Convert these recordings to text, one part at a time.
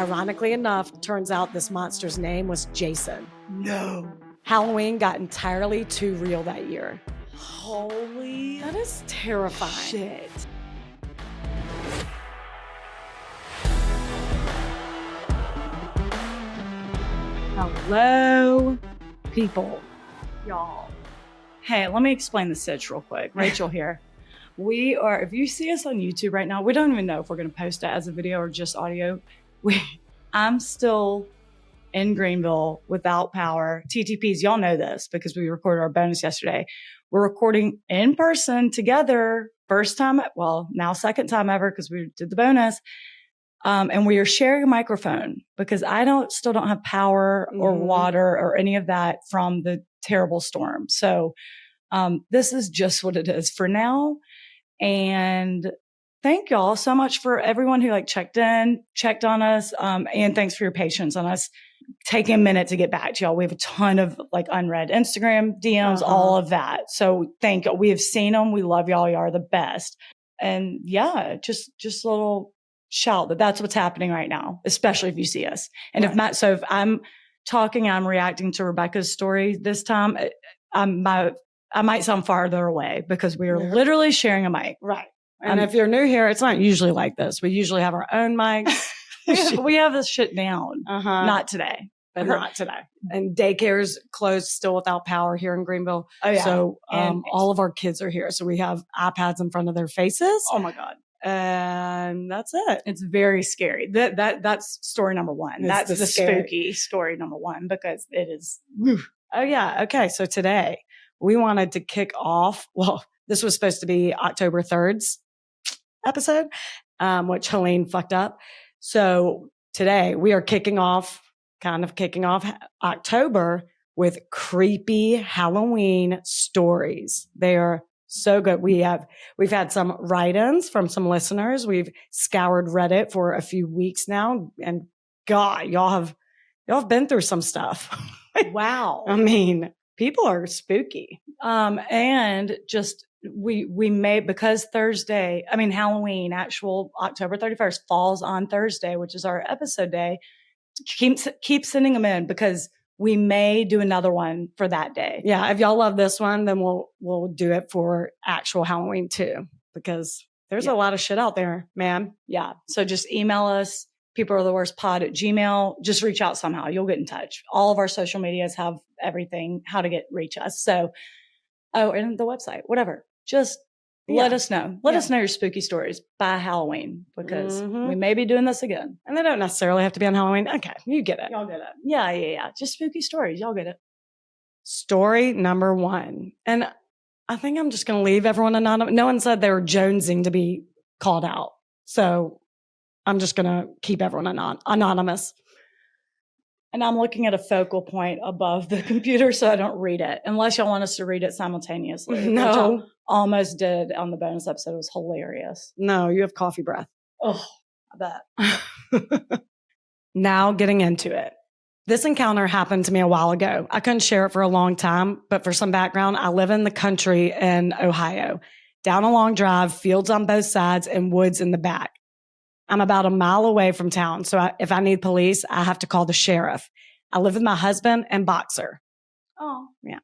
Ironically enough, turns out this monster's name was Jason. No. Halloween got entirely too real that year. Holy That is terrifying. shit. Hello, people. Y'all. Hey, let me explain the sitch real quick. Rachel here. We are, if you see us on YouTube right now, we don't even know if we're going to post it as a video or just audio. I'm still in Greenville without power. TTPs, y'all know this because we recorded our bonus yesterday. We're recording in person together. First time, well, now second time ever because we did the bonus. And we are sharing a microphone because I still don't have power or water or any of that from the terrible storm. So, this is just what it is for now. And thank y'all so much for everyone who checked on us. And thanks for your patience on us taking a minute to get back to y'all. We have a ton of unread Instagram DMs, all of that. So thank you. We have seen them. We love y'all. You are the best. And yeah, just a little shout that's what's happening right now, especially if you see us. And if I'm talking, I'm reacting to Rebecca's story this time, I might sound farther away because we are literally sharing a mic. Right. And if you're new here, it's not usually like this. We usually have our own mics. We have this shit down. Not today. But not today. And daycare's closed still without power here in Greenville. Oh, yeah. So all of our kids are here. So we have iPads in front of their faces. Oh my God. And that's it. It's very scary. That's story number one. That's the spooky story number one because it is. Oh yeah. Okay. So today we wanted to kick off. Well, this was supposed to be October 3rd's episode, which Helene fucked up. So today we are kicking off October with creepy Halloween stories. They are so good. We've had some write-ins from some listeners. We've scoured Reddit for a few weeks now, and God, y'all have been through some stuff. Wow. I mean, people are spooky. And just we may, because Halloween, actual October 31st falls on Thursday, which is our episode day. Keep sending them in because we may do another one for that day. Yeah. If y'all love this one, then we'll do it for actual Halloween too, because there's a lot of shit out there, man. Yeah. So just email us, peoplearetheworstpod@gmail.com. Just reach out somehow. You'll get in touch. All of our social medias have everything, how to reach us. So, and the website, whatever. Just let us know. Let us know your spooky stories by Halloween because we may be doing this again. And they don't necessarily have to be on Halloween. Okay. You get it. Y'all get it. Yeah. Just spooky stories. Y'all get it. Story number 1. And I think I'm just going to leave everyone anonymous. No one said they were jonesing to be called out. So I'm just going to keep everyone anonymous. And I'm looking at a focal point above the computer so I don't read it, unless y'all want us to read it simultaneously. No. Which I almost did on the bonus episode. It was hilarious. No, you have coffee breath. Oh, I bet. Now getting into it. This encounter happened to me a while ago. I couldn't share it for a long time, but for some background, I live in the country in Ohio. Down a long drive, fields on both sides, and woods in the back. I'm about a mile away from town, so if I need police, I have to call the sheriff. I live with my husband and Boxer. Oh. Yeah.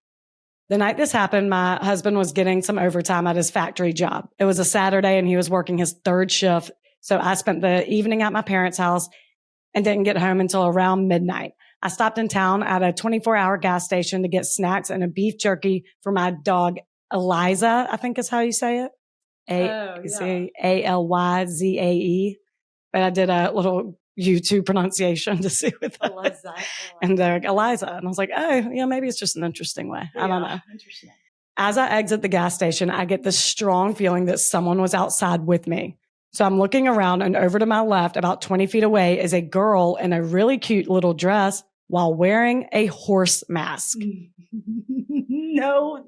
The night this happened, my husband was getting some overtime at his factory job. It was a Saturday and he was working his 3rd shift, so I spent the evening at my parents' house and didn't get home until around midnight. I stopped in town at a 24-hour gas station to get snacks and a beef jerky for my dog, Eliza, I think is how you say it. Alyzae. But I did a little YouTube pronunciation to see what that is. And they're like, Eliza. And I was like, oh, yeah, maybe it's just an interesting way. I don't know. Interesting. As I exit the gas station, I get this strong feeling that someone was outside with me. So I'm looking around, and over to my left, about 20 feet away, is a girl in a really cute little dress while wearing a horse mask. No.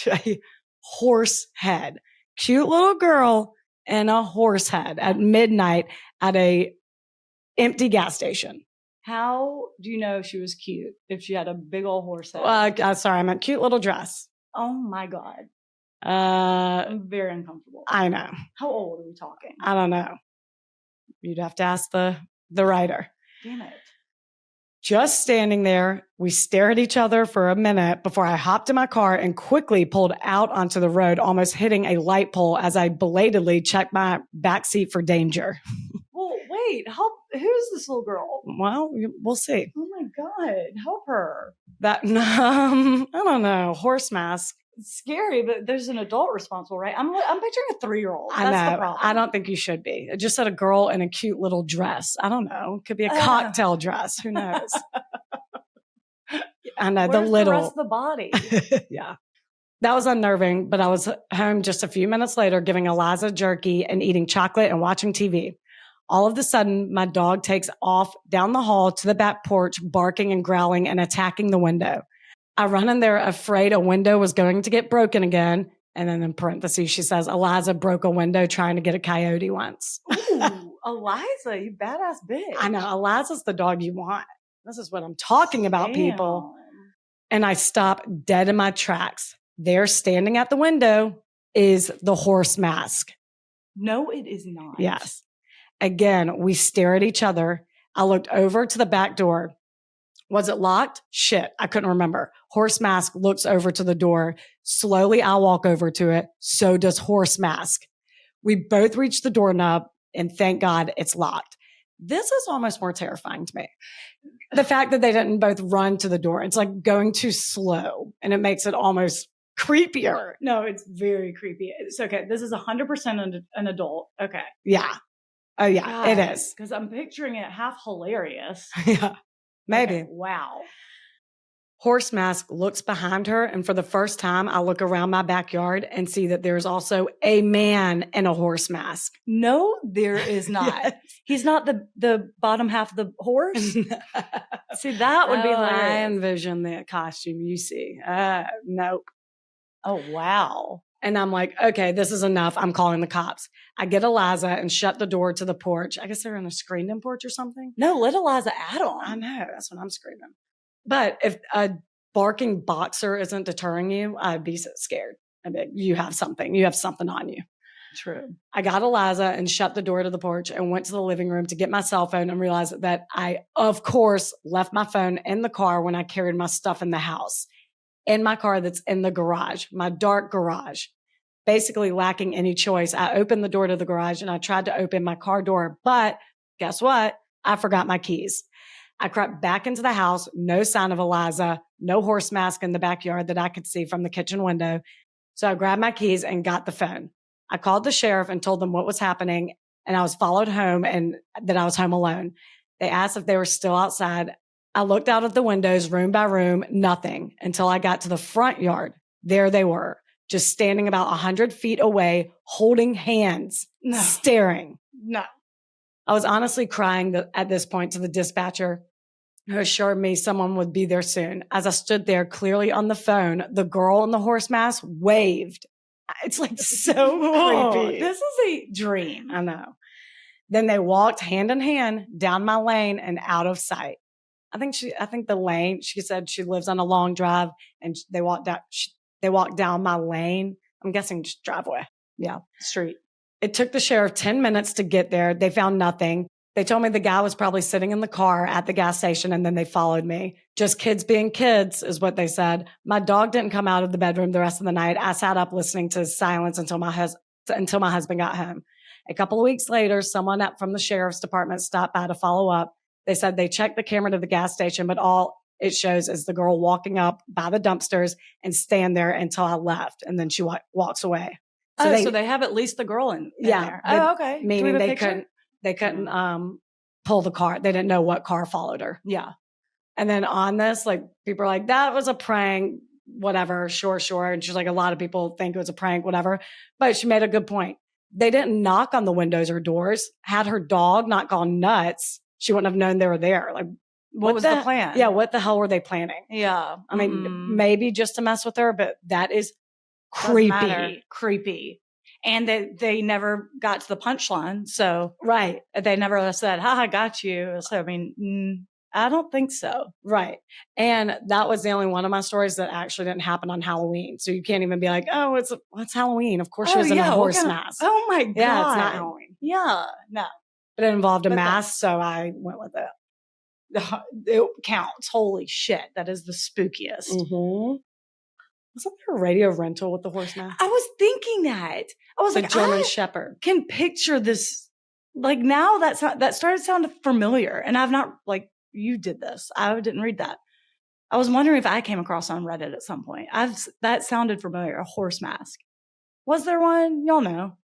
A horse head. Cute little girl and a horse head at midnight at a empty gas station. How do you know she was cute if she had a big old horse head? Sorry, I meant cute little dress. Oh my God. I'm very uncomfortable. I know. How old are we talking? I don't know. You'd have to ask the the writer. Damn it. Just standing there, we stared at each other for a minute before I hopped in my car and quickly pulled out onto the road, almost hitting a light pole as I belatedly checked my backseat for danger. Well, wait, who's this little girl? Well, we'll see. Oh my God, help her. I don't know, horse mask. It's scary, but there's an adult responsible, right? I'm picturing a 3-year-old. I That's know. the problem. I don't think you should be. It just said a girl in a cute little dress. I don't know. Could be a cocktail dress. Who knows? I know. Where's the rest of the body? Yeah. That was unnerving, but I was home just a few minutes later giving Eliza jerky and eating chocolate and watching TV. All of a sudden, my dog takes off down the hall to the back porch, barking and growling and attacking the window. I run in there afraid a window was going to get broken again. And then in parentheses, she says, Eliza broke a window trying to get a coyote once. Ooh, Eliza, you badass bitch. I know. Eliza's the dog you want. This is what I'm talking about, people. And I stop dead in my tracks. There, standing at the window, is the horse mask. No, it is not. Yes. Again, we stare at each other. I looked over to the back door. Was it locked? Shit, I couldn't remember. Horse mask looks over to the door. Slowly, I walk over to it. So does horse mask. We both reach the doorknob, and thank God it's locked. This is almost more terrifying to me. The fact that they didn't both run to the door. It's like going too slow, and it makes it almost creepier. No, it's very creepy. It's okay. This is 100% an adult. Okay. Yeah. Oh, yeah, God, it is. Because I'm picturing it half hilarious. Yeah, maybe. Okay, wow. Horse mask looks behind her, and for the first time, I look around my backyard and see that there's also a man in a horse mask. No, there is not. Yes. He's not the bottom half of the horse. See, that would be I hilarious. envision the costume you see. Nope. Oh, wow. And I'm like, okay, this is enough. I'm calling the cops. I get Eliza and shut the door to the porch. I guess they're in a screened-in porch or something. No, let Eliza add on. I know. That's what I'm screaming. But if a barking boxer isn't deterring you, I'd be so scared. I'd be like, you have something. You have something on you. True. I got Eliza and shut the door to the porch and went to the living room to get my cell phone and realized that I, of course, left my phone in the car when I carried my stuff in the house. In my car that's in the garage, my dark garage. Basically lacking any choice, I opened the door to the garage and I tried to open my car door, but guess what? I forgot my keys. I crept back into the house, no sign of Eliza, no horse mask in the backyard that I could see from the kitchen window. So I grabbed my keys and got the phone. I called the sheriff and told them what was happening, and I was followed home and that I was home alone. They asked if they were still outside. I looked out at the windows room by room, nothing, until I got to the front yard. There they were, just standing about 100 feet away, holding hands, staring. No. I was honestly crying at this point to the dispatcher, who assured me someone would be there soon. As I stood there clearly on the phone, the girl in the horse mask waved. It's like so creepy. This is a dream. I know. Then they walked hand in hand down my lane and out of sight. I think the lane, she said she lives on a long drive and they walked down my lane. I'm guessing just driveway. Yeah. Street. It took the sheriff 10 minutes to get there. They found nothing. They told me the guy was probably sitting in the car at the gas station and then they followed me. Just kids being kids is what they said. My dog didn't come out of the bedroom the rest of the night. I sat up listening to silence until my husband got home. A couple of weeks later, someone from the sheriff's department stopped by to follow up. They said they checked the camera to the gas station, but all it shows is the girl walking up by the dumpsters and stand there until I left. And then she walks away. So they have at least the girl in there. Oh, okay. Meaning they couldn't pull the car. They didn't know what car followed her. Yeah. And then on this, like people are like, that was a prank, whatever, sure. And she's like, a lot of people think it was a prank, whatever. But she made a good point. They didn't knock on the windows or doors. Had her dog not gone nuts, she wouldn't have known they were there. Like, what was the plan? Yeah, what the hell were they planning? Yeah. I mean, maybe just to mess with her, but that is creepy. Creepy. And they never got to the punchline. So right. They never said, I got you. So, I mean, I don't think so. Right. And that was the only one of my stories that actually didn't happen on Halloween. So you can't even be like, oh, it's Halloween. Of course she was in a horse mask. Oh my God. Yeah, it's not Halloween. Yeah. No. But it involved a But mask, so I went with it. It counts. Holy shit. That is the spookiest. Mm-hmm. Wasn't there a radio rental with the horse mask? I was thinking that. I was The like, German I Shepherd. can picture this. Like now that started sounding familiar. And I've not, like, you did this. I didn't read that. I was wondering if I came across on Reddit at some point. That sounded familiar. A horse mask. Was there one? Y'all know.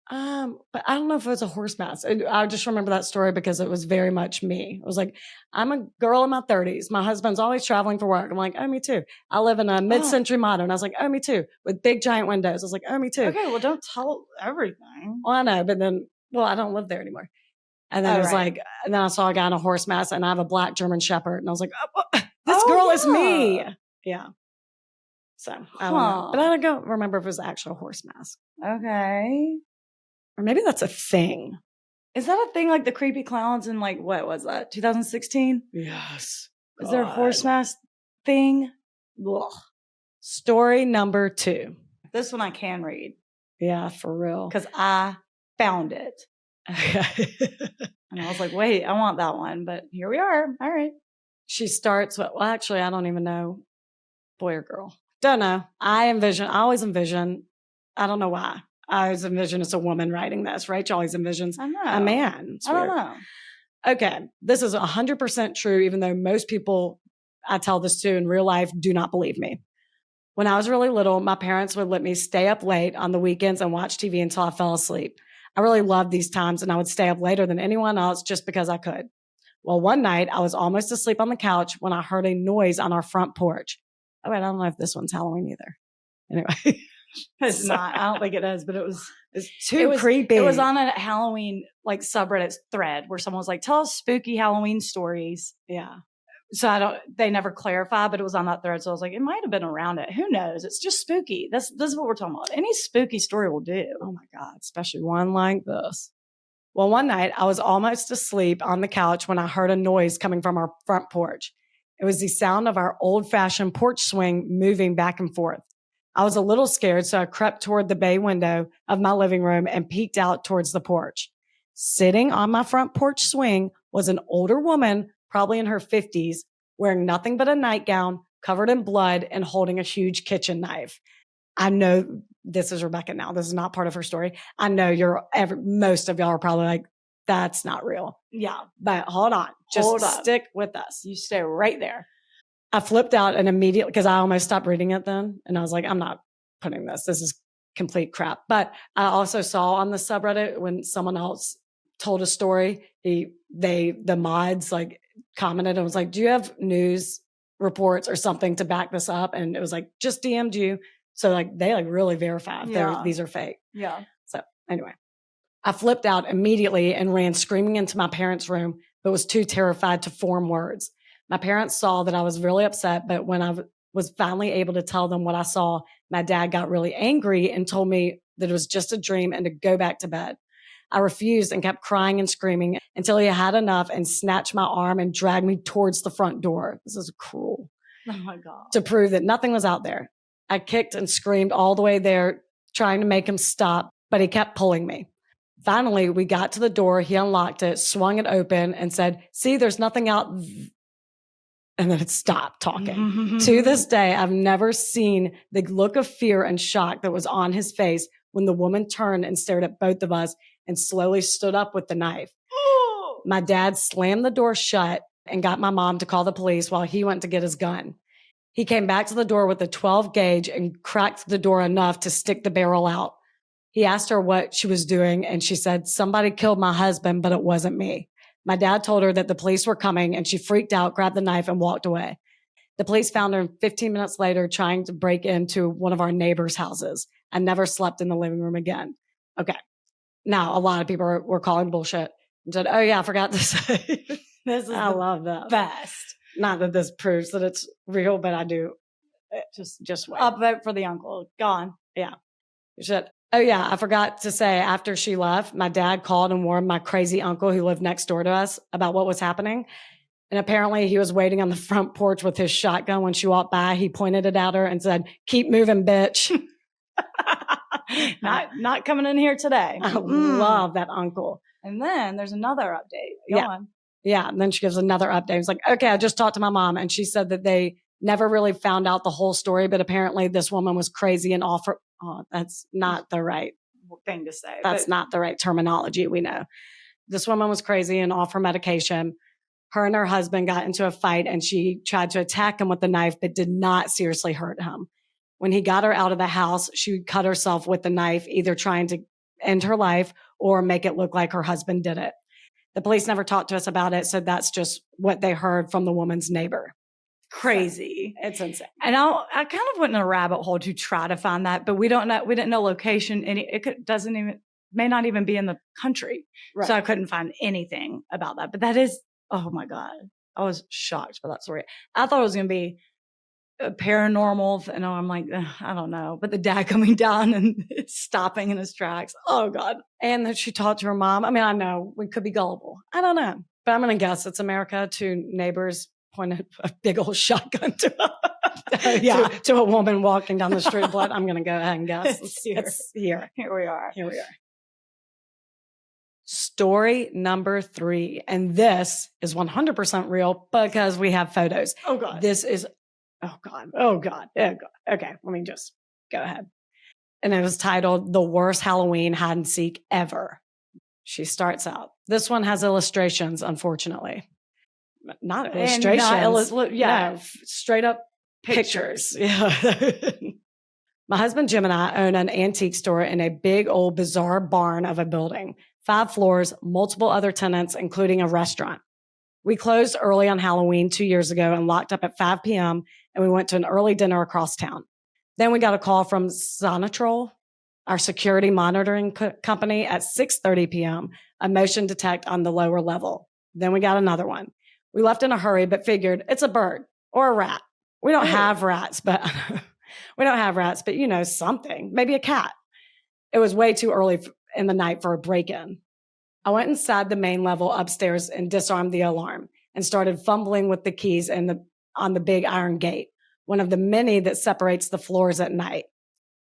But I don't know if it was a horse mask. I just remember that story because it was very much me. It was like, I'm a girl in my 30s. My husband's always traveling for work. I'm like, oh, me too. I live in a mid-century modern. I was like, oh, me too. With big giant windows. I was like, oh, me too. Okay, well, don't tell everything. Well, I know, but then, I don't live there anymore. And then it was like, and then I saw a guy in a horse mask and I have a black German Shepherd. And I was like, this girl is me. Yeah. So I don't know. But I don't remember if it was the actual horse mask. Okay. Or maybe that's a thing. Is that a thing like the creepy clowns in like, what was that? 2016? Yes. Is there a horse mask thing? Ugh. Story number 2. This one I can read. Yeah, for real. Because I found it. Okay. And I was like, wait, I want that one. But here we are. All right. She starts with, well, actually, I don't even know. Boy or girl. Don't know. I always envision, I don't know why. I always envision it's a woman writing this. Rachel always envisions a man. It's I weird. don't know. Okay. This is 100% true, even though most people I tell this to in real life do not believe me. When I was really little, my parents would let me stay up late on the weekends and watch TV until I fell asleep. I really loved these times and I would stay up later than anyone else just because I could. Well, one night I was almost asleep on the couch when I heard a noise on our front porch. Oh, wait, I don't know if this one's Halloween either. Anyway. It's not. I don't think it is, but it's too creepy. It was on a Halloween like subreddit thread where someone was like, tell us spooky Halloween stories. Yeah. So they never clarify, but it was on that thread. So I was like, it might have been around it. Who knows? It's just spooky. This is what we're talking about. Any spooky story will do. Oh my God. Especially one like this. Well, one night I was almost asleep on the couch when I heard a noise coming from our front porch. It was the sound of our old fashioned porch swing moving back and forth. I was a little scared, so I crept toward the bay window of my living room and peeked out towards the porch. Sitting on my front porch swing was an older woman, probably in her 50s, wearing nothing but a nightgown, covered in blood, and holding a huge kitchen knife. I know this is Rebecca now. This is not part of her story. I know most of y'all are probably like, that's not real. Yeah. But hold on. Stick with us. You stay right there. I flipped out and immediately, because I almost stopped reading it then. And I was like, I'm not putting this. This is complete crap. But I also saw on the subreddit when someone else told a story, the mods like commented and was like, do you have news reports or something to back this up? And it was like, just DM'd you. So like they like really verified these are fake. Yeah. So anyway, I flipped out immediately and ran screaming into my parents' room, but was too terrified to form words. My parents saw that I was really upset, but when I was finally able to tell them what I saw, my dad got really angry and told me that it was just a dream and to go back to bed. I refused and kept crying and screaming until he had enough and snatched my arm and dragged me towards the front door. This is cruel. Oh my God. To prove that nothing was out there. I kicked and screamed all the way there, trying to make him stop, but he kept pulling me. Finally, we got to the door. He unlocked it, swung it open, and said, see, there's nothing out. And then it stopped talking. To this day, I've never seen the look of fear and shock that was on his face when the woman turned and stared at both of us and slowly stood up with the knife. My dad slammed the door shut and got my mom to call the police while he went to get his gun. He came back to the door with a 12 gauge and cracked the door enough to stick the barrel out. He asked her what she was doing, and she said, somebody killed my husband, but it wasn't me. My dad told her that the police were coming, and she freaked out, grabbed the knife, and walked away. The police found her 15 minutes later trying to break into one of our neighbors' houses. I never slept in the living room again. Okay. Now, a lot of people were calling bullshit and said, oh, yeah, I forgot to say. I love that. Best. Not that this proves that it's real, but I do. Just wait. Upvote for the uncle. Gone. Yeah. Shit. Oh, yeah. I forgot to say after she left, my dad called and warned my crazy uncle who lived next door to us about what was happening. And apparently he was waiting on the front porch with his shotgun. When she walked by, he pointed it at her and said, keep moving, bitch. Not coming in here today. I love that uncle. And then there's another update. Go Yeah. on. Yeah. And then she gives another update. It's like, okay, I just talked to my mom and she said that they never really found out the whole story, but apparently this woman was crazy and offer. Oh, that's not the right thing to say. That's not the right terminology. We know this woman was crazy and off her medication. Her and her husband got into a fight and she tried to attack him with the knife, but did not seriously hurt him. When he got her out of the house, she cut herself with the knife, either trying to end her life or make it look like her husband did it. The police never talked to us about it. So that's just what they heard from the woman's neighbor. Crazy. So it's insane. And I kind of went in a rabbit hole to try to find that, but we didn't know location. May not even be in the country. Right. So I couldn't find anything about that. But that is, oh my God. I was shocked by that story. I thought it was going to be paranormal. And I'm like, I don't know. But the dad coming down and stopping in his tracks. Oh God. And that she talked to her mom. I mean, I know we could be gullible. I don't know. But I'm going to guess it's America. Two neighbors pointed a big old shotgun to a woman walking down the street. But I'm going to go ahead and guess. It's here. Here we are. Here we are. Story number 3. And this is 100% real because we have photos. Oh God. This is, oh God. Okay. Let me just go ahead. And it was titled The Worst Halloween Hide and Seek Ever. She starts out. This one has illustrations, unfortunately. Not illustrations. No, straight up pictures. Yeah. My husband Jim and I own an antique store in a big old bizarre barn of a building. 5 floors, multiple other tenants, including a restaurant. We closed early on Halloween 2 years ago and locked up at 5 p.m. and we went to an early dinner across town. Then we got a call from Sonatrol, our security monitoring company, at 6:30 p.m., a motion detect on the lower level. Then we got another one. We left in a hurry, but figured it's a bird or a rat. We don't have rats, but something, maybe a cat. It was way too early in the night for a break-in. I went inside the main level upstairs and disarmed the alarm and started fumbling with the keys on the big iron gate, one of the many that separates the floors at night.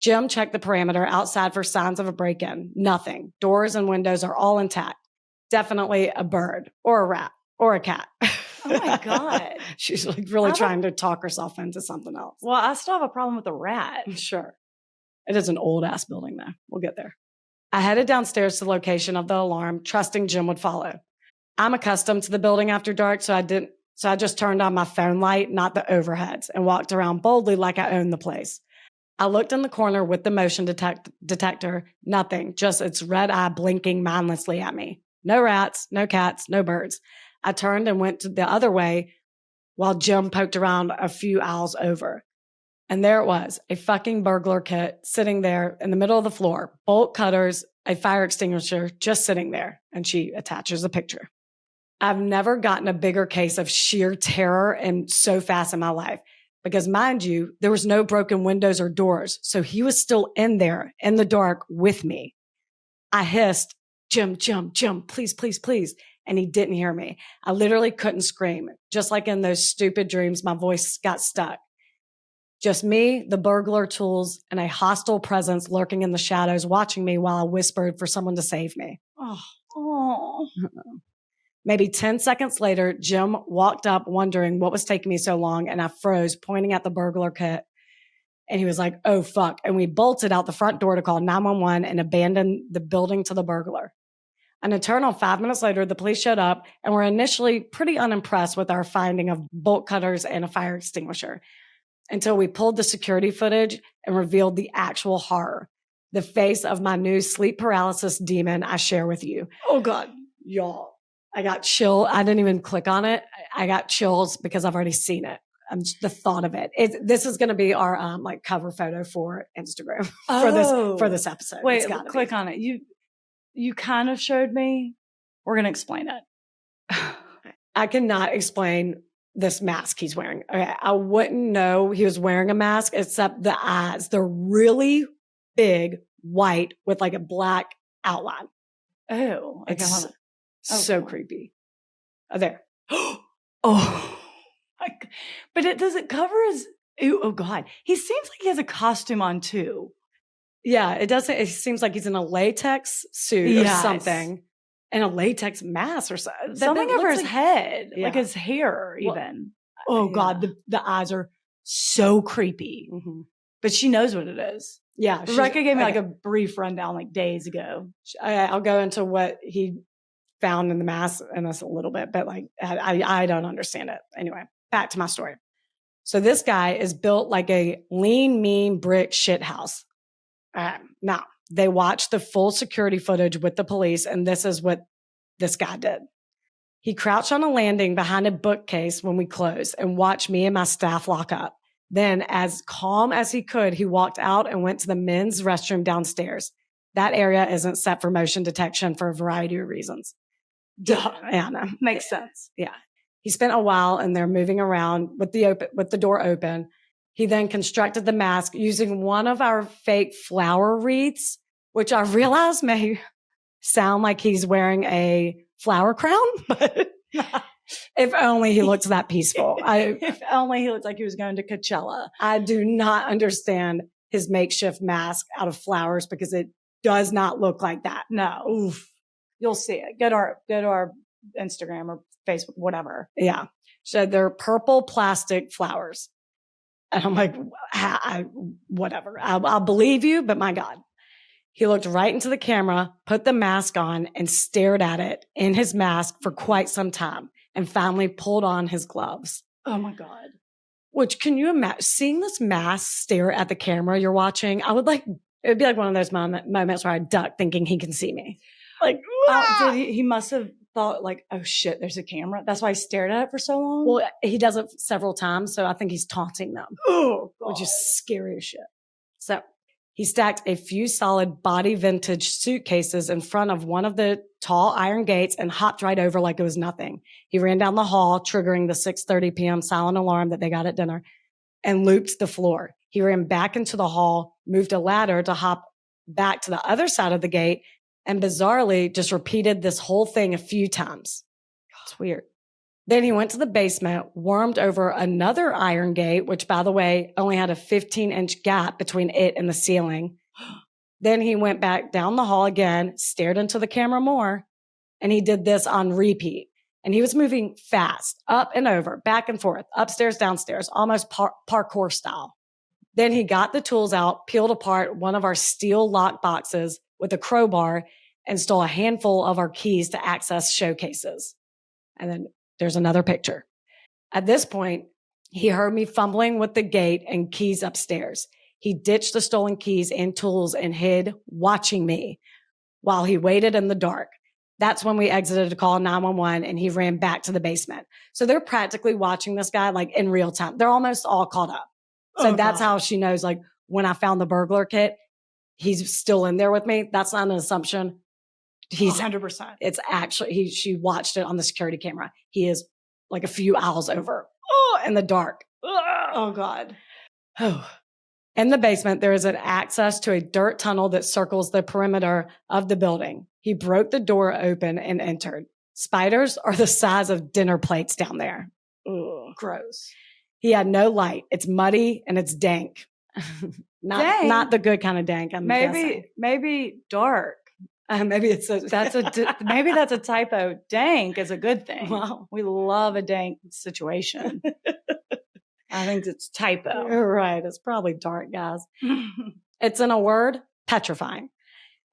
Jim checked the perimeter outside for signs of a break-in. Nothing. Doors and windows are all intact. Definitely a bird or a rat or a cat. Oh my God. She's like really trying to talk herself into something else. Well, I still have a problem with a rat. Sure. It is an old ass building though. We'll get there. I headed downstairs to the location of the alarm, trusting Jim would follow. I'm accustomed to the building after dark, so I just turned on my phone light, not the overheads, and walked around boldly like I owned the place. I looked in the corner with the motion detector, nothing, just its red eye blinking mindlessly at me. No rats, no cats, no birds. I turned and went the other way while Jim poked around a few aisles over. And there it was, a fucking burglar kit sitting there in the middle of the floor, bolt cutters, a fire extinguisher just sitting there. And she attaches a picture. I've never gotten a bigger case of sheer terror and so fast in my life. Because mind you, there was no broken windows or doors. So he was still in there in the dark with me. I hissed, Jim, please, please, please. And he didn't hear me. I literally couldn't scream. Just like in those stupid dreams, my voice got stuck. Just me, the burglar tools, and a hostile presence lurking in the shadows, watching me while I whispered for someone to save me. Oh. Maybe 10 seconds later, Jim walked up wondering what was taking me so long, and I froze, pointing at the burglar kit. And he was like, oh, fuck. And we bolted out the front door to call 911 and abandoned the building to the burglar. An eternal 5 minutes later, the police showed up and were initially pretty unimpressed with our finding of bolt cutters and a fire extinguisher until we pulled the security footage and revealed the actual horror, the face of my new sleep paralysis demon I share with you. Oh God, y'all. I got chill. I didn't even click on it. I got chills because I've already seen it. The thought of it. This is going to be our cover photo for Instagram for this episode. Wait, click on it. You kind of showed me. We're going to explain it. I cannot explain this mask he's wearing. Okay, I wouldn't know he was wearing a mask except the eyes. They're really big, white with like a black outline. Oh, okay, it's so creepy. Oh, there. Oh, but does it cover his? Oh God, he seems like he has a costume on too. Yeah, it doesn't. It seems like he's in a latex suit or something. in a latex mask or something. Something over his head, Yeah. like his hair, Well, even. Oh God, the eyes are so creepy. Mhm. But she knows what it is. Yeah. Rebecca gave me like a brief rundown like days ago. I'll go into what he found in the mask in this a little bit, but like I don't understand it. Anyway, back to my story. So this guy is built like a lean, mean brick shit house. Now, they watched the full security footage with the police, and this is what this guy did. He crouched on a landing behind a bookcase when we closed and watched me and my staff lock up. Then, as calm as he could, he walked out and went to the men's restroom downstairs. That area isn't set for motion detection for a variety of reasons. Duh. Yeah, no. Makes sense. Yeah. He spent a while in there moving around with the door open. He then constructed the mask using one of our fake flower wreaths, which I realize may sound like he's wearing a flower crown, but if only he looks that peaceful. If only he looked like he was going to Coachella. I do not understand his makeshift mask out of flowers because it does not look like that. No. Oof. You'll see it. Go to our Instagram or Facebook, whatever. Yeah. So they're purple plastic flowers. And I'm like, whatever. I'll believe you, but my God. He looked right into the camera, put the mask on, and stared at it in his mask for quite some time, and finally pulled on his gloves. Oh my God. Which, can you imagine seeing this mask stare at the camera you're watching? It would be like one of those moments where I duck thinking he can see me. Like, he must have thought like, oh shit, there's a camera. That's why he stared at it for so long. Well, he does it several times. So I think he's taunting them. Oh, God. Which is scary as shit. So he stacked a few solid body vintage suitcases in front of one of the tall iron gates and hopped right over like it was nothing. He ran down the hall, triggering the 6:30 p.m. silent alarm that they got at dinner, and looped the floor. He ran back into the hall, moved a ladder to hop back to the other side of the gate, and bizarrely just repeated this whole thing a few times. It's weird. Then he went to the basement, wormed over another iron gate, which, by the way, only had a 15-inch gap between it and the ceiling. Then he went back down the hall again, stared into the camera more, and he did this on repeat. And he was moving fast, up and over, back and forth, upstairs, downstairs, almost parkour style. Then he got the tools out, peeled apart one of our steel lock boxes with a crowbar, and stole a handful of our keys to access showcases. And then there's another picture. At this point, he heard me fumbling with the gate and keys upstairs. He ditched the stolen keys and tools and hid, watching me while he waited in the dark. That's when we exited to call 911 and he ran back to the basement. So they're practically watching this guy like in real time. They're almost all caught up. So that's how she knows, like, when I found the burglar kit, he's still in there with me. That's not an assumption. He's 100%. It's actually, she watched it on the security camera. He is like a few aisles over in the dark. Oh God. Oh. In the basement, there is an access to a dirt tunnel that circles the perimeter of the building. He broke the door open and entered. Spiders are the size of dinner plates down there. Ugh. Gross. He had no light. It's muddy and it's dank. Not the good kind of dank. Maybe dark. Maybe it's maybe that's a typo. Dank is a good thing. Wow. We love a dank situation. I think it's typo. You're right. It's probably dark, guys. It's in a word, petrifying.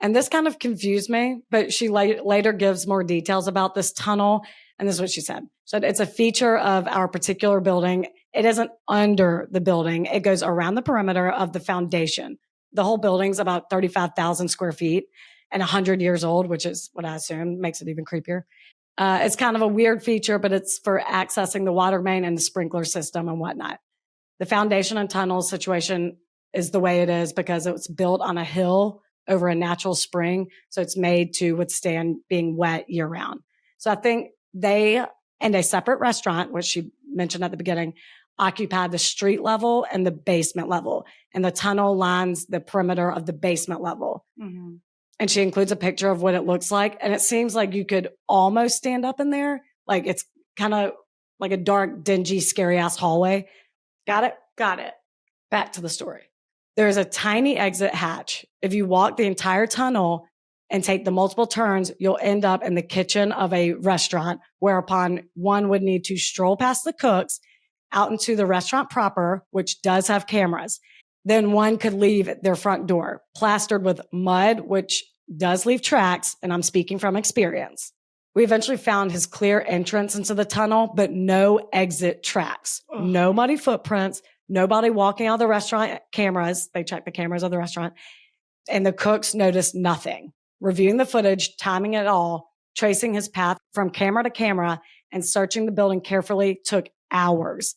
And this kind of confused me, but she later gives more details about this tunnel. And this is what she said. So it's a feature of our particular building. It isn't under the building. It goes around the perimeter of the foundation. The whole building's about 35,000 square feet and 100 years old, which is what I assume makes it even creepier. It's kind of a weird feature, but it's for accessing the water main and the sprinkler system and whatnot. The foundation and tunnel situation is the way it is because it was built on a hill over a natural spring. So it's made to withstand being wet year round. So I think they and a separate restaurant, which she mentioned at the beginning, occupied the street level and the basement level. And the tunnel lines the perimeter of the basement level. Mm-hmm. And she includes a picture of what it looks like. And it seems like you could almost stand up in there. Like it's kind of like a dark, dingy, scary ass hallway. Got it? Got it. Back to the story. There's a tiny exit hatch. If you walk the entire tunnel and take the multiple turns, you'll end up in the kitchen of a restaurant, whereupon one would need to stroll past the cooks out into the restaurant proper, which does have cameras. Then one could leave at their front door, plastered with mud, which does leave tracks, and I'm speaking from experience. We eventually found his clear entrance into the tunnel, but no exit tracks, no muddy footprints, nobody walking out of the restaurant cameras. They checked the cameras of the restaurant, and the cooks noticed nothing. Reviewing the footage, timing it all, tracing his path from camera to camera, and searching the building carefully took hours.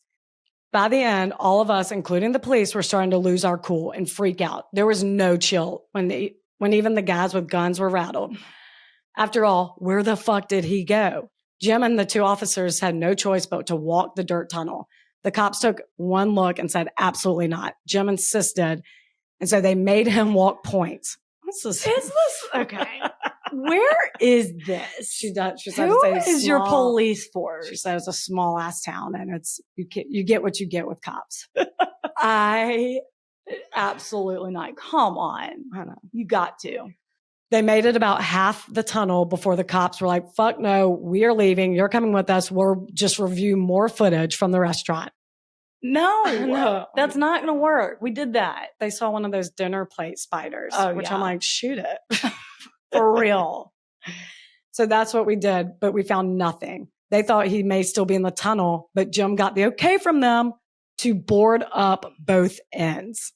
By the end, all of us, including the police, were starting to lose our cool and freak out. There was no chill when even the guys with guns were rattled. After all, where the fuck did he go? Jim and the two officers had no choice but to walk the dirt tunnel. The cops took one look and said, absolutely not. Jim insisted. And so they made him walk points. Is this okay? Where is this? She said Who it's is your police force? She said it's a small ass town, and you get what you get with cops. I absolutely not. Come on, I know. You got to. They made it about half the tunnel before the cops were like, "Fuck no, we are leaving. You're coming with us. We'll just review more footage from the restaurant." No, that's not going to work. We did that. They saw one of those dinner plate spiders, which I'm like, shoot it. For real. So that's what we did, but we found nothing. They thought he may still be in the tunnel, but Jim got the okay from them to board up both ends.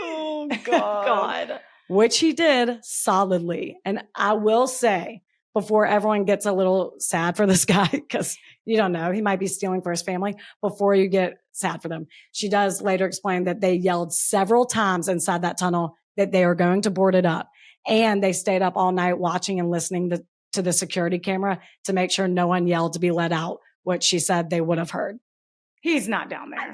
Oh, God. Which he did solidly. And I will say, before everyone gets a little sad for this guy, because you don't know, he might be stealing for his family, before you get sad for them, she does later explain that they yelled several times inside that tunnel that they were going to board it up. And they stayed up all night watching and listening to the security camera to make sure no one yelled to be let out, which she said they would have heard. He's not down there.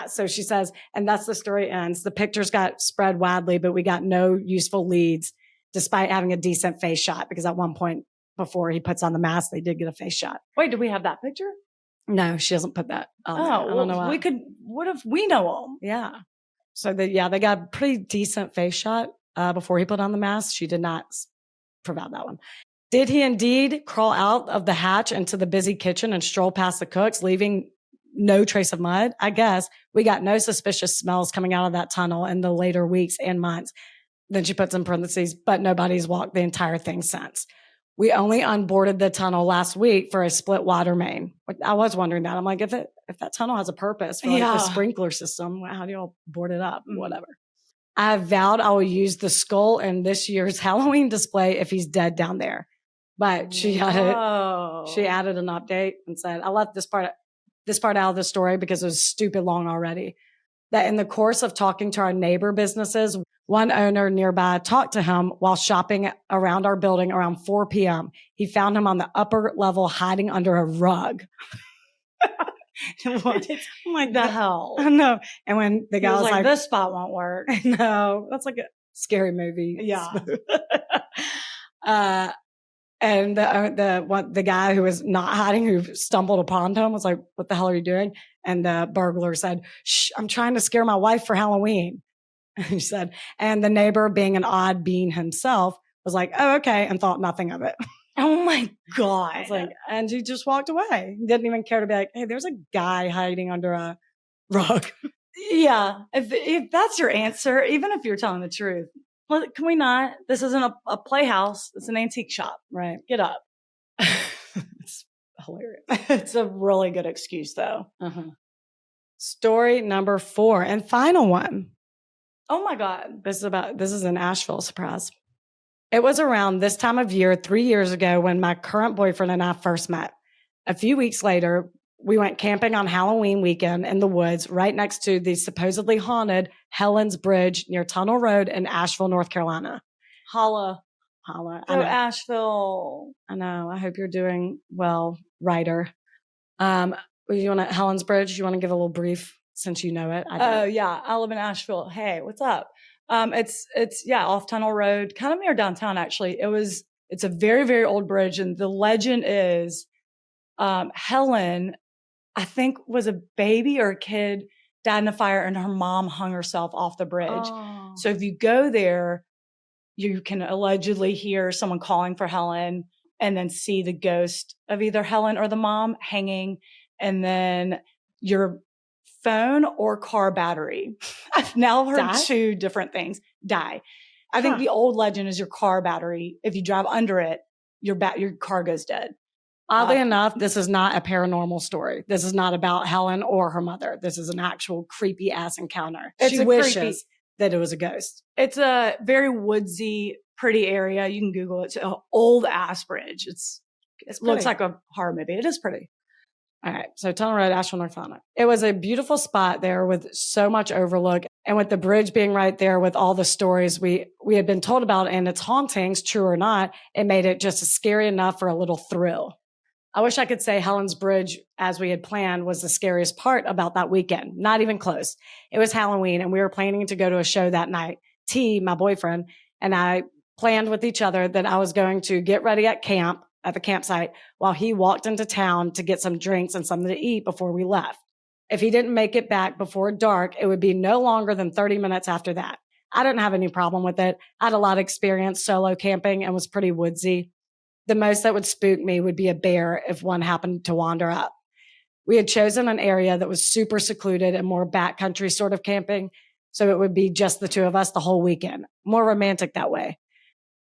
So she says, and that's the story ends. The pictures got spread widely, but we got no useful leads despite having a decent face shot, because at one point before he puts on the mask, they did get a face shot. Wait, do we have that picture? No, she doesn't put that on there. I don't know why. What if we know him? Yeah. So they got a pretty decent face shot before he put on the mask. She did not provide that one. Did he indeed crawl out of the hatch into the busy kitchen and stroll past the cooks, leaving no trace of mud? I guess we got no suspicious smells coming out of that tunnel in the later weeks and months. Then she puts in parentheses, but nobody's walked the entire thing since. We only unboarded the tunnel last week for a split water main. I was wondering that. I'm like, if that tunnel has a purpose for the sprinkler system, how do y'all board it up? Whatever. I have vowed I will use the skull in this year's Halloween display if he's dead down there. But she added an update and said, I left this part out of the story because it was stupid long already. That in the course of talking to our neighbor businesses, one owner nearby talked to him while shopping around our building around 4 p.m. He found him on the upper level hiding under a rug. What? Like the hell? No. And when the guy was like, this spot won't work. No, that's like a scary movie. Yeah. And the guy who was not hiding, who stumbled upon him, was like, what the hell are you doing? And the burglar said, shh, I'm trying to scare my wife for Halloween. He said, and the neighbor, being an odd being himself, was like, oh, okay, and thought nothing of it. Oh my God. I was like, and he just walked away. He didn't even care to be like, hey, there's a guy hiding under a rug. Yeah. If that's your answer, even if you're telling the truth, can we not? This isn't a playhouse. It's an antique shop. Right. Get up. It's hilarious. It's a really good excuse, though. Uh-huh. Story number 4 and final one. Oh my God. This is an Asheville surprise. It was around this time of year 3 years ago when my current boyfriend and I first met. A few weeks later, we went camping on Halloween weekend in the woods right next to the supposedly haunted Helen's Bridge near Tunnel Road in Asheville, North Carolina. Holla. Go Asheville. I know. I hope you're doing well, writer. Helen's Bridge, you want to give a little brief since you know it? Oh, yeah. I live in Asheville. Hey, what's up? It's off Tunnel Road, kind of near downtown, actually. It's a very, very old bridge. And the legend is, Helen, I think, was a baby or a kid, died in a fire, and her mom hung herself off the bridge. Oh. So if you go there, you can allegedly hear someone calling for Helen and then see the ghost of either Helen or the mom hanging, and then your phone or car battery. I've now heard Die? two different things die. I think Huh. the old legend is your car battery. If you drive under it, your car goes dead. Oddly enough, this is not a paranormal story. This is not about Helen or her mother. This is an actual creepy ass encounter. It's She a wishes creepy- that it was a ghost. It's a very woodsy, pretty area. You can Google it. It's an old ass bridge. It looks pretty. like a horror movie. It is pretty. All right. So Tunnel Road, Asheville, North Carolina. It was a beautiful spot there with so much overlook. And with the bridge being right there with all the stories we had been told about and its hauntings, true or not, it made it just scary enough for a little thrill. I wish I could say Helen's Bridge, as we had planned, was the scariest part about that weekend. Not even close. It was Halloween and we were planning to go to a show that night. T, my boyfriend, and I planned with each other that I was going to get ready at the campsite while he walked into town to get some drinks and something to eat before we left. If he didn't make it back before dark, it would be no longer than 30 minutes after that. I didn't have any problem with it. I had a lot of experience solo camping and was pretty woodsy. The most that would spook me would be a bear if one happened to wander up. We had chosen an area that was super secluded and more backcountry sort of camping, so it would be just the two of us the whole weekend. More romantic that way.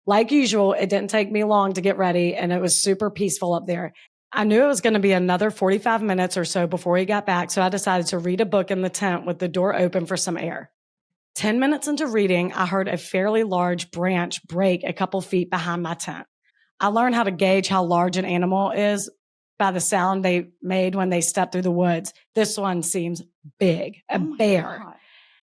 Like usual, it didn't take me long to get ready and it was super peaceful up there. I knew it was going to be another 45 minutes or so before he got back, so I decided to read a book in the tent with the door open for some air. 10 minutes into reading, I heard a fairly large branch break a couple feet behind my tent. I learned how to gauge how large an animal is by the sound they made when they stepped through the woods. This one seems big, a bear. God.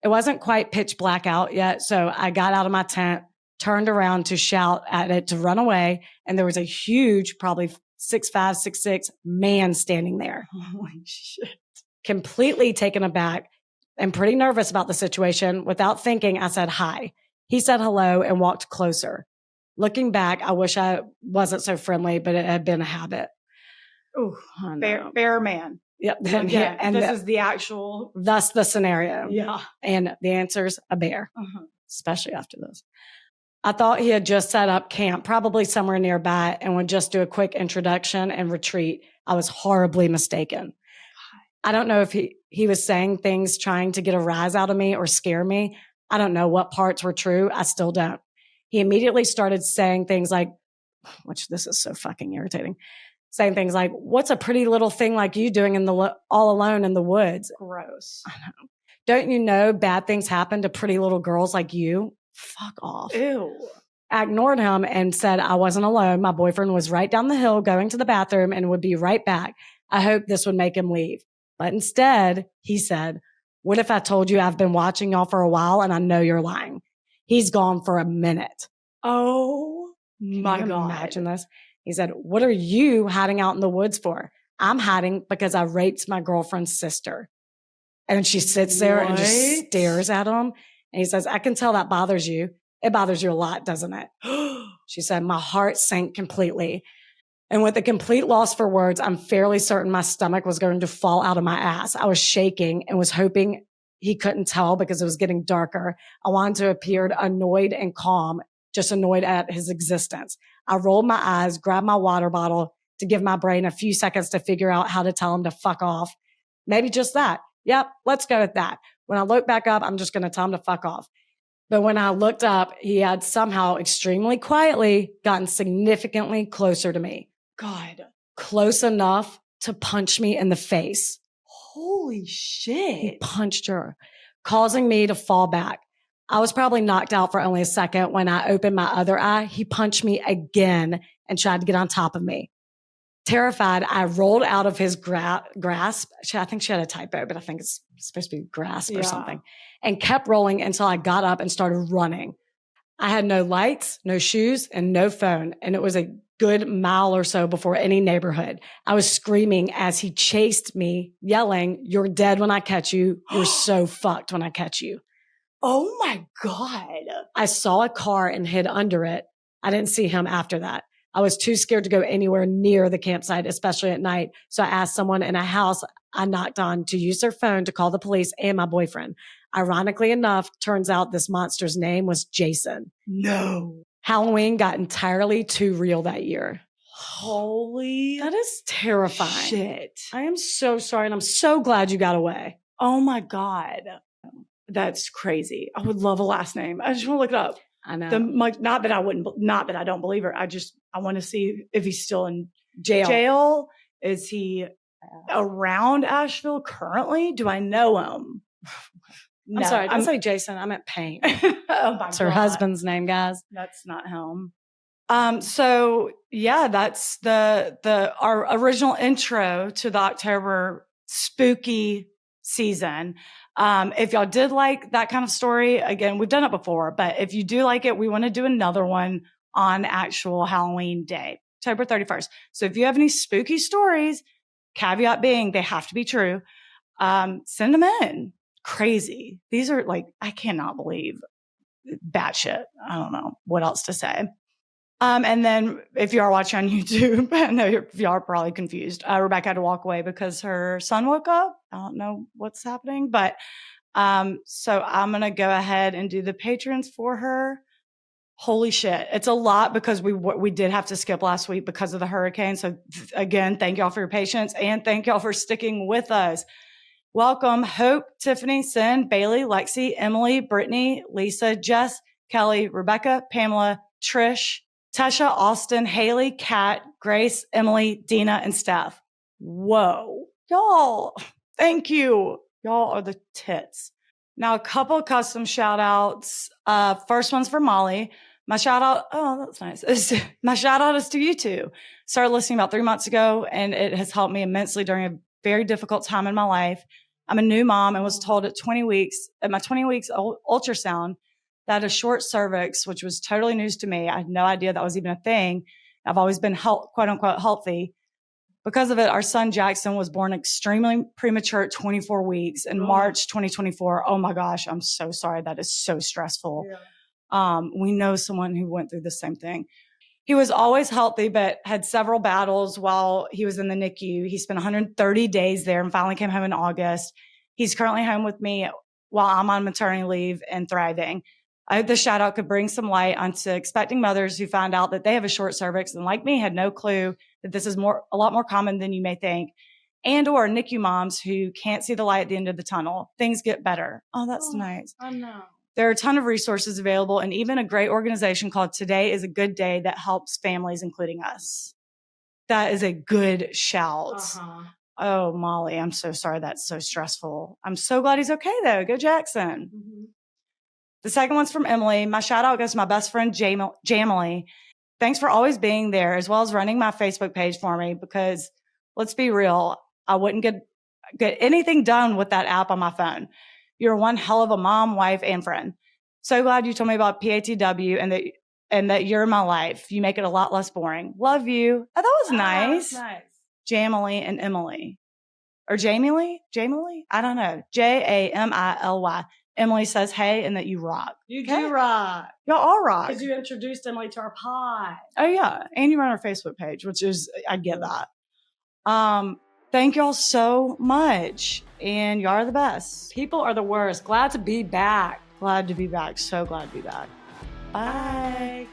It wasn't quite pitch black out yet, so I got out of my tent, turned around to shout at it to run away, and there was a huge, probably 6'5", 6'6" man standing there. Holy shit. Completely taken aback and pretty nervous about the situation. Without thinking, I said hi. He said hello and walked closer. Looking back, I wish I wasn't so friendly, but it had been a habit. Ooh, Oh, no. bear man. Yep. Yeah, And this is the actual. thus the scenario. Yeah. And the answer's a bear, Uh-huh. especially after this. I thought he had just set up camp, probably somewhere nearby, and would just do a quick introduction and retreat. I was horribly mistaken. I don't know if he was saying things trying to get a rise out of me or scare me. I don't know what parts were true. I still don't. He immediately started saying things like, which this is so fucking irritating, saying things like, what's a pretty little thing like you doing all alone in the woods? Gross. Don't you know bad things happen to pretty little girls like you? Fuck off. Ew. I ignored him and said I wasn't alone. My boyfriend was right down the hill going to the bathroom and would be right back. I hoped this would make him leave. But instead, he said, what if I told you I've been watching y'all for a while and I know you're lying? He's gone for a minute. Oh my Can you God. imagine this? He said, what are you hiding out in the woods for? I'm hiding because I raped my girlfriend's sister. And she sits there and just What? stares at him. And he says, I can tell that bothers you. It bothers you a lot, doesn't it? She said, my heart sank completely. And with a complete loss for words, I'm fairly certain my stomach was going to fall out of my ass. I was shaking and was hoping he couldn't tell because it was getting darker. I wanted to appear annoyed and calm, just annoyed at his existence. I rolled my eyes, grabbed my water bottle to give my brain a few seconds to figure out how to tell him to fuck off. Maybe just that. Yep, let's go with that. When I look back up, I'm just going to tell him to fuck off. But when I looked up, he had somehow extremely quietly gotten significantly closer to me. God. Close enough to punch me in the face. Holy He shit. punched her, causing me to fall back. I was probably knocked out for only a second. When I opened my other eye, he punched me again and tried to get on top of me. Terrified, I rolled out of his grasp. I think she had a typo, but I think it's supposed to be grasp or Yeah. something, and kept rolling until I got up and started running. I had no lights, no shoes, and no phone, and it was a good mile or so before any neighborhood. I was screaming as he chased me, yelling, "You're dead when I catch you. You're so fucked when I catch you." Oh my God. I saw a car and hid under it. I didn't see him after that. I I was too scared to go anywhere near the campsite, especially at night. So I asked someone in a house I knocked on to use their phone to call the police and my boyfriend. Ironically enough, turns out this monster's name was Jason. No. Halloween got entirely too real that year. Holy That is terrifying. shit. I am so sorry, and I'm so glad you got away. Oh my God. That's crazy. I would love a last name. I just want to look it up. I know. Not that I don't believe her. I want to see if he's still in jail. Is he around Asheville currently? Do I know him? I'm sorry. I didn't say Jason. I meant Payne. Oh my That's her God. husband's name, guys. That's not him. So yeah, that's our original intro to the October spooky season. If y'all did like that kind of story, again, we've done it before, but if you do like it, we want to do another one on actual Halloween day, October 31st. So if you have any spooky stories, caveat being they have to be true, send them in. Crazy. These are like, I cannot believe batshit. I don't know what else to say. And then if you are watching on YouTube, I know y'all are probably confused. Rebecca had to walk away because her son woke up. I don't know what's happening, but so I'm going to go ahead and do the patrons for her. Holy shit. It's a lot because we did have to skip last week because of the hurricane. So again, thank y'all for your patience and thank y'all for sticking with us. Welcome, Hope, Tiffany, Sin, Bailey, Lexi, Emily, Brittany, Lisa, Jess, Kelly, Rebecca, Pamela, Trish, Tesha, Austin, Haley, Kat, Grace, Emily, Dina, and Steph. Whoa. Y'all, thank you. Y'all are the tits. Now, a couple of custom shout outs. First one's for Molly. My shout out, oh, that's nice. My shout out is to you two. Started listening about 3 months ago, and it has helped me immensely during a very difficult time in my life. I'm a new mom and was told at my 20 weeks ultrasound, that I had a short cervix, which was totally news to me. I had no idea that was even a thing. I've always been quote unquote healthy. Because of it, our son Jackson was born extremely premature at 24 weeks in March 2024. Oh my gosh, I'm so sorry. That is so stressful. Yeah. We know someone who went through the same thing. He was always healthy, but had several battles while he was in the NICU. He spent 130 days there and finally came home in August. He's currently home with me while I'm on maternity leave and thriving. I hope this shout out could bring some light onto expecting mothers who find out that they have a short cervix and like me had no clue that this is a lot more common than you may think, and or NICU moms who can't see the light at the end of the tunnel. Things get better. Oh, that's nice. I know. There are a ton of resources available and even a great organization called Today is a Good Day that helps families, including us. That is a good shout. Uh-huh. Oh, Molly, I'm so sorry. That's so stressful. I'm so glad he's okay, though. Go Jackson. Mm-hmm. The second one's from Emily. My shout out goes to my best friend, Jamily. Thanks for always being there, as well as running my Facebook page for me, because let's be real, I wouldn't get anything done with that app on my phone. You're one hell of a mom, wife, and friend. So glad you told me about PATW and that you're in my life. You make it a lot less boring. Love you. Oh, that was nice. Nice. Jamily and Emily. Or Jamily? I don't know. Jamily. Emily says, hey, and that you rock. You Okay? do rock. Y'all all rock. Because you introduced Emily to our pod. Oh, yeah. And you run our Facebook page, which is, I get that. Thank y'all so much. And y'all are the best. People are the worst. Glad to be back. Glad to be back. So glad to be back. Bye.